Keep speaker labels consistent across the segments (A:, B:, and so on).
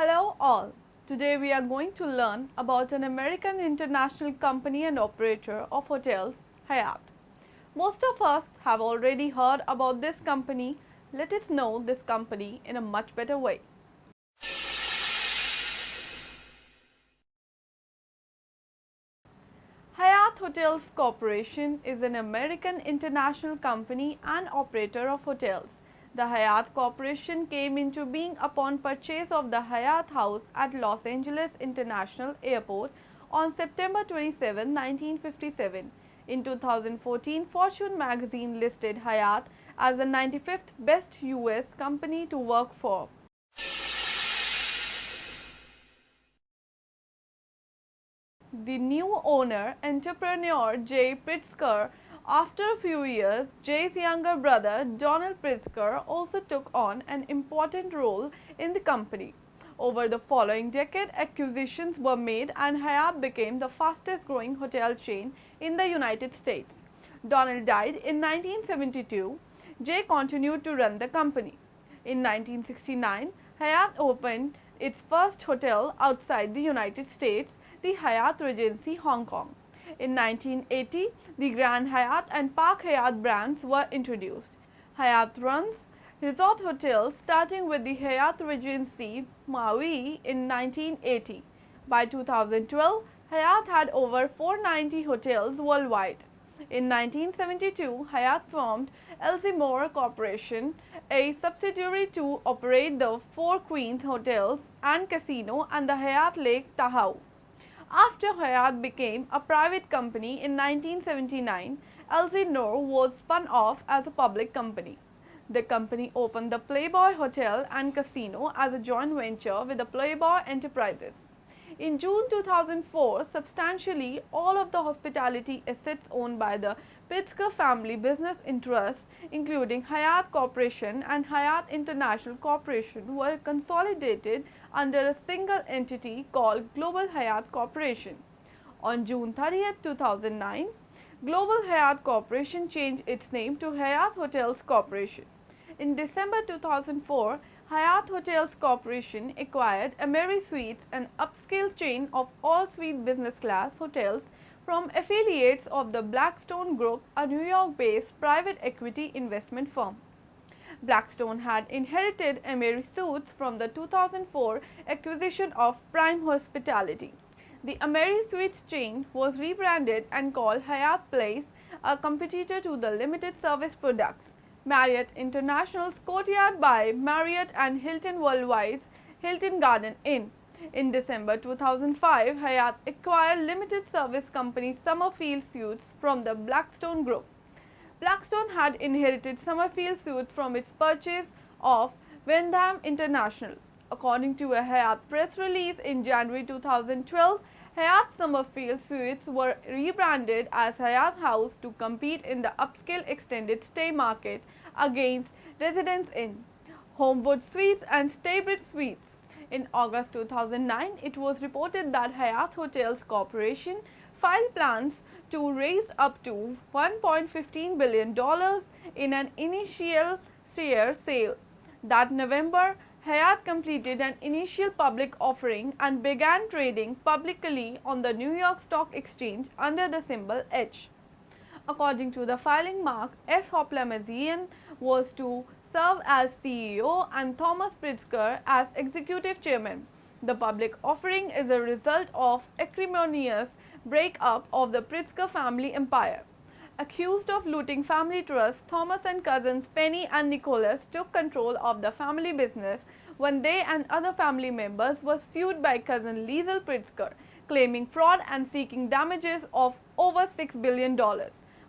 A: Hello all. Today we are going to learn about an American international company and operator of hotels, Hyatt. Most of us have already heard about this company. Let us know this company in a much better way. Hyatt Hotels Corporation is an American international company and operator of hotels. The Hyatt Corporation came into being upon purchase of the Hyatt House at Los Angeles International Airport on September 27, 1957. In 2014, Fortune magazine listed Hyatt as the 95th best US company to work for. The new owner, entrepreneur Jay Pritzker, after a few years, Jay's younger brother Donald Pritzker also took on an important role in the company. Over the following decade, acquisitions were made and Hyatt became the fastest growing hotel chain in the United States. Donald died in 1972. Jay continued to run the company. In 1969, Hyatt opened its first hotel outside the United States, the Hyatt Regency Hong Kong. In 1980, the Grand Hyatt and Park Hyatt brands were introduced. Hyatt runs resort hotels starting with the Hyatt Regency Maui in 1980. By 2012, Hyatt had over 490 hotels worldwide. In 1972, Hyatt formed Elsinore Corporation, a subsidiary to operate the Four Queens Hotels and Casino and the Hyatt Lake Tahoe. After Hyatt became a private company in 1979, Elsinore was spun off as a public company. The company opened the Playboy Hotel and Casino as a joint venture with the Playboy Enterprises. In June 2004, substantially all of the hospitality assets owned by the Pritzker family business interests, including Hyatt Corporation and Hyatt International Corporation, were consolidated under a single entity called Global Hyatt Corporation. On June 30, 2009, Global Hyatt Corporation changed its name to Hyatt Hotels Corporation. In December 2004, Hyatt Hotels Corporation acquired AmeriSuites, an upscale chain of all-suite business class hotels from affiliates of the Blackstone Group, a New York-based private equity investment firm. Blackstone had inherited AmeriSuites from the 2004 acquisition of Prime Hospitality. The AmeriSuites chain was rebranded and called Hyatt Place, a competitor to the limited service products Marriott International's Courtyard by Marriott and Hilton Worldwide's Hilton Garden Inn. In December 2005, Hyatt acquired limited service company Summerfield Suites from the Blackstone Group. Blackstone had inherited Summerfield Suites from its purchase of Wyndham International. According to a Hyatt press release in January 2012, Hyatt Summerfield Suites were rebranded as Hyatt House to compete in the upscale extended stay market against Residence Inn, Homewood Suites and Staybridge Suites. In August 2009, it was reported that Hyatt Hotels Corporation filed plans to raise up to $1.15 billion in an initial share sale. That November, Hyatt completed an initial public offering and began trading publicly on the New York Stock Exchange under the symbol H. According to the filing, Mark S. Hoplamazian was to serve as CEO and Thomas Pritzker as executive chairman. The public offering is a result of acrimonious breakup of the Pritzker family empire. Accused of looting family trusts, Thomas and cousins Penny and Nicholas took control of the family business when they and other family members were sued by cousin Liesl Pritzker, claiming fraud and seeking damages of over $6 billion.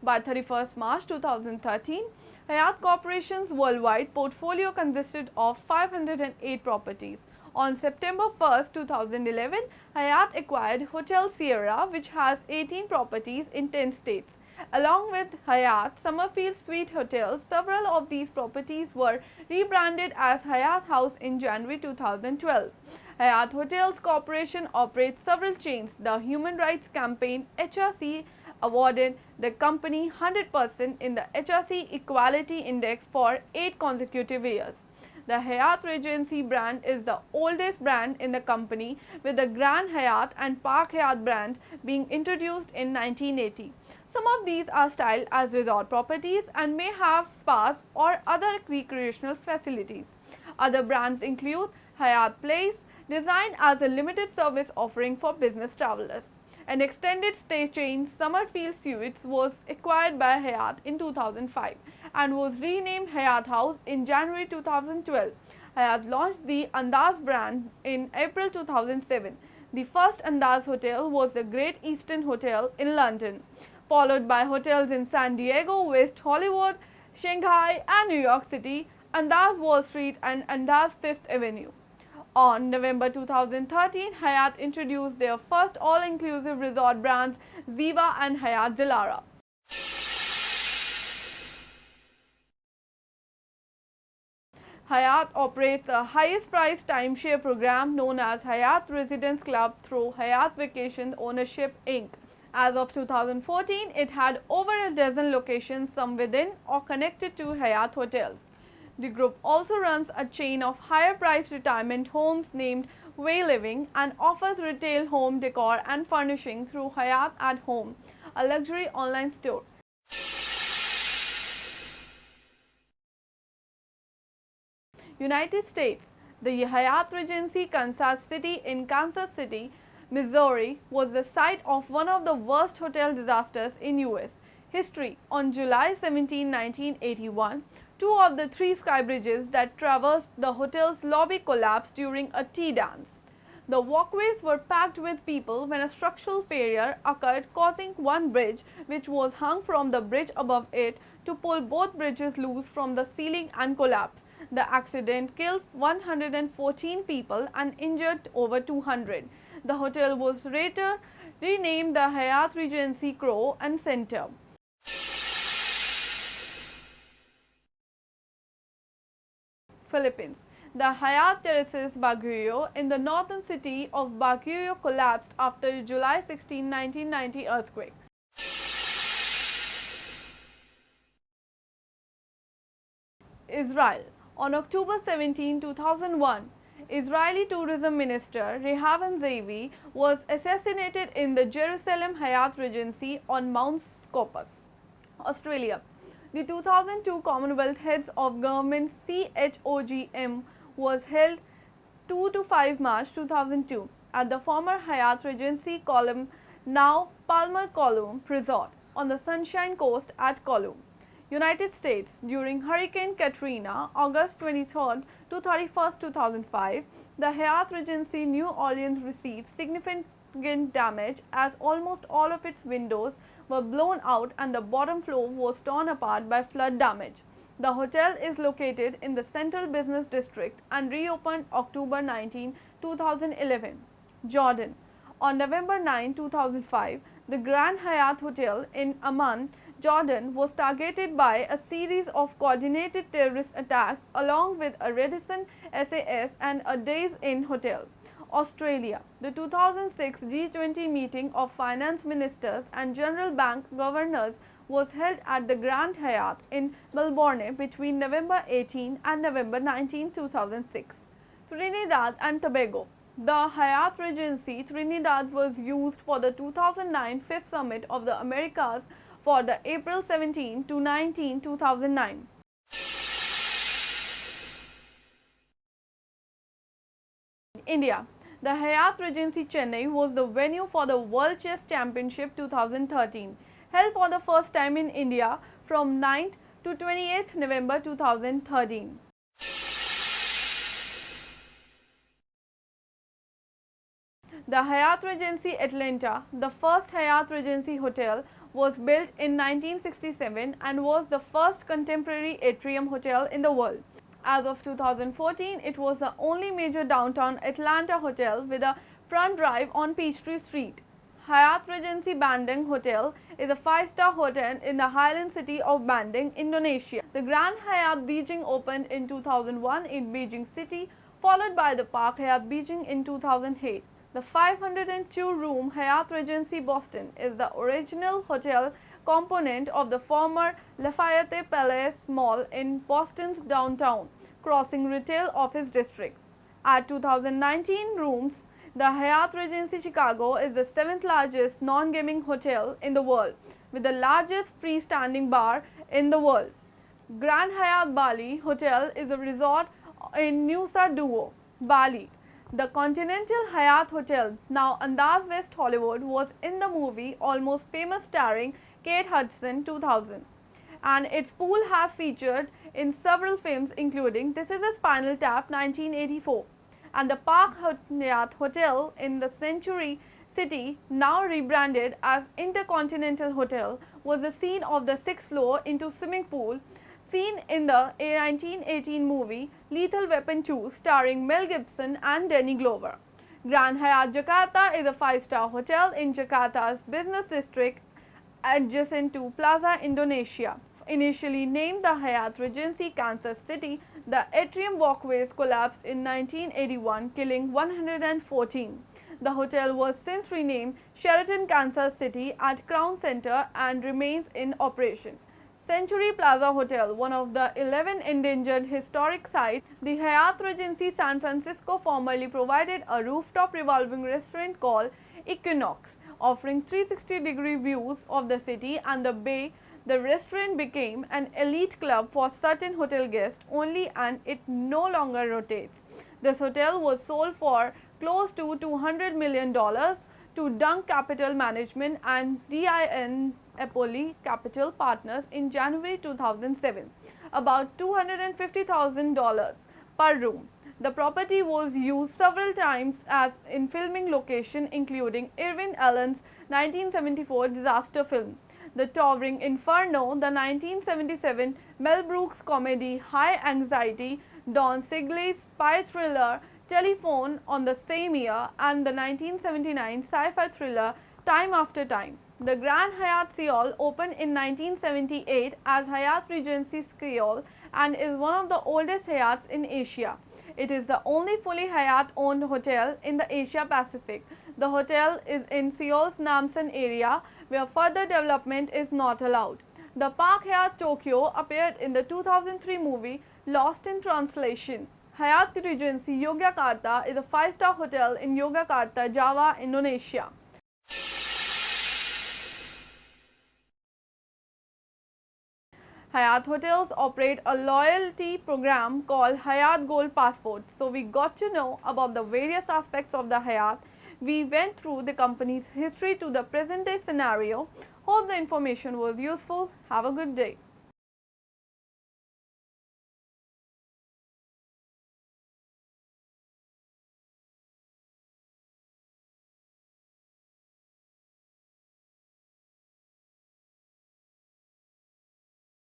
A: By 31 March 2013, Hyatt Corporation's worldwide portfolio consisted of 508 properties. On September 1, 2011, Hyatt acquired Hotel Sierra, which has 18 properties in 10 states. Along with Hyatt Summerfield Suite Hotels, several of these properties were rebranded as Hyatt House in January 2012. Hyatt Hotels Corporation operates several chains. The Human Rights Campaign (HRC) awarded the company 100% in the HRC Equality Index for 8 consecutive years. The Hyatt Regency brand is the oldest brand in the company, with the Grand Hyatt and Park Hyatt brands being introduced in 1980. Some of these are styled as resort properties and may have spas or other recreational facilities. Other brands include Hyatt Place, designed as a limited service offering for business travelers. An extended stay chain, Summerfield Suites, was acquired by Hyatt in 2005 and was renamed Hyatt House in January 2012. Hyatt launched the Andaz brand in April 2007. The first Andaz hotel was the Great Eastern Hotel in London, followed by hotels in San Diego, West Hollywood, Shanghai, and New York City, Andaz Wall Street, and Andaz Fifth Avenue. On November 2013, Hyatt introduced their first all-inclusive resort brands, Ziva and Hyatt Zilara. Hyatt operates a highest-priced timeshare program known as Hyatt Residence Club through Hyatt Vacations Ownership Inc. As of 2014, it had over a dozen locations, some within or connected to Hyatt hotels. The group also runs a chain of higher-priced retirement homes named Way Living and offers retail home decor and furnishing through Hyatt at Home, a luxury online store. United States. The Hyatt Regency Kansas City in Kansas City, Missouri, was the site of one of the worst hotel disasters in U.S. history. On July 17, 1981, two of the three sky bridges that traversed the hotel's lobby collapsed during a tea dance. The walkways were packed with people when a structural failure occurred, causing one bridge, which was hung from the bridge above it, to pull both bridges loose from the ceiling and collapse. The accident killed 114 people and injured over 200. The hotel was later renamed the Hyatt Regency Crow and Center. Philippines. The Hyatt Terraces Baguio in the northern city of Baguio collapsed after July 16, 1990 earthquake. Israel. On October 17, 2001, Israeli Tourism Minister Rehavam Zeevi was assassinated in the Jerusalem Hyatt Regency on Mount Scopus. Australia. The 2002 Commonwealth Heads of Government CHOGM was held 2 to 5 March 2002 at the former Hyatt Regency Column, now Palmer Column Resort, on the Sunshine Coast at Column. United States. During Hurricane Katrina, August 23 to 31, 2005, the Hyatt Regency New Orleans received significant damage as almost all of its windows were blown out and the bottom floor was torn apart by flood damage. The hotel is located in the Central Business District and reopened October 19, 2011. Jordan. On November 9, 2005, the Grand Hyatt Hotel in Amman, Jordan, was targeted by a series of coordinated terrorist attacks along with a Radisson SAS and a Days Inn hotel. Australia. The 2006 G20 meeting of finance ministers and general bank governors was held at the Grand Hyatt in Melbourne between November 18 and November 19, 2006. Trinidad and Tobago. The Hyatt Regency Trinidad was used for the 2009 Fifth Summit of the Americas for the April 17 to 19, 2009. India. The Hyatt Regency Chennai was the venue for the World Chess Championship 2013, held for the first time in India from 9th to 28th November 2013. The Hyatt Regency Atlanta, the first Hyatt Regency hotel, was built in 1967 and was the first contemporary atrium hotel in the world. As of 2014, it was the only major downtown Atlanta hotel with a front drive on Peachtree Street. Hyatt Regency Bandung Hotel is a 5-star hotel in the Highland city of Bandung, Indonesia. The Grand Hyatt Beijing opened in 2001 in Beijing City, followed by the Park Hyatt Beijing in 2008. The 502-room Hyatt Regency Boston is the original hotel component of the former Lafayette Palace Mall in Boston's downtown. crossing retail office district. At 2019 rooms, the Hyatt Regency Chicago is the 7th largest non-gaming hotel in the world, with the largest freestanding bar in the world. Grand Hyatt Bali Hotel is a resort in Nusa Dua, Bali. The Continental Hyatt Hotel, now Andaz West Hollywood, was in the movie Almost Famous starring Kate Hudson 2000, and its pool has featured in several films including This is a Spinal Tap 1984 and the Park Hyatt Hotel in the Century City, now rebranded as Intercontinental Hotel, was the scene of the sixth floor into swimming pool seen in the 1918 movie Lethal Weapon 2 starring Mel Gibson and Danny Glover. Grand Hyatt Jakarta is a 5-star hotel in Jakarta's business district adjacent to Plaza Indonesia. Initially named the Hyatt Regency Kansas City, the atrium walkways collapsed in 1981, killing 114. The hotel was since renamed Sheraton Kansas City at Crown Center and remains in operation. Century Plaza Hotel, one of the 11 endangered historic sites, the Hyatt Regency San Francisco formerly provided a rooftop revolving restaurant called Equinox, offering 360-degree views of the city and the bay. The restaurant became an elite club for certain hotel guests only, and it no longer rotates. This hotel was sold for close to $200 million to Dunk Capital Management and DIN Apolli Capital Partners in January 2007, about $250,000 per room. The property was used several times as in filming location, including Irwin Allen's 1974 disaster film, The Towering Inferno, the 1977 Mel Brooks comedy High Anxiety, Don Siegele's spy thriller Telephone on the same year, and the 1979 sci-fi thriller Time After Time. The Grand Hyatt Seoul opened in 1978 as Hyatt Regency Seoul and is one of the oldest Hyatts in Asia. It is the only fully Hyatt-owned hotel in the Asia Pacific. The hotel is in Seoul's Namsan area, where further development is not allowed. The Park Hyatt Tokyo appeared in the 2003 movie Lost in Translation. Hyatt Regency Yogyakarta is a 5-star hotel in Yogyakarta, Java, Indonesia. Hyatt Hotels operate a loyalty program called Hyatt Gold Passport. So we got to know about the various aspects of the Hyatt. We went through the company's history to the present day scenario. Hope the information was useful. Have a good day.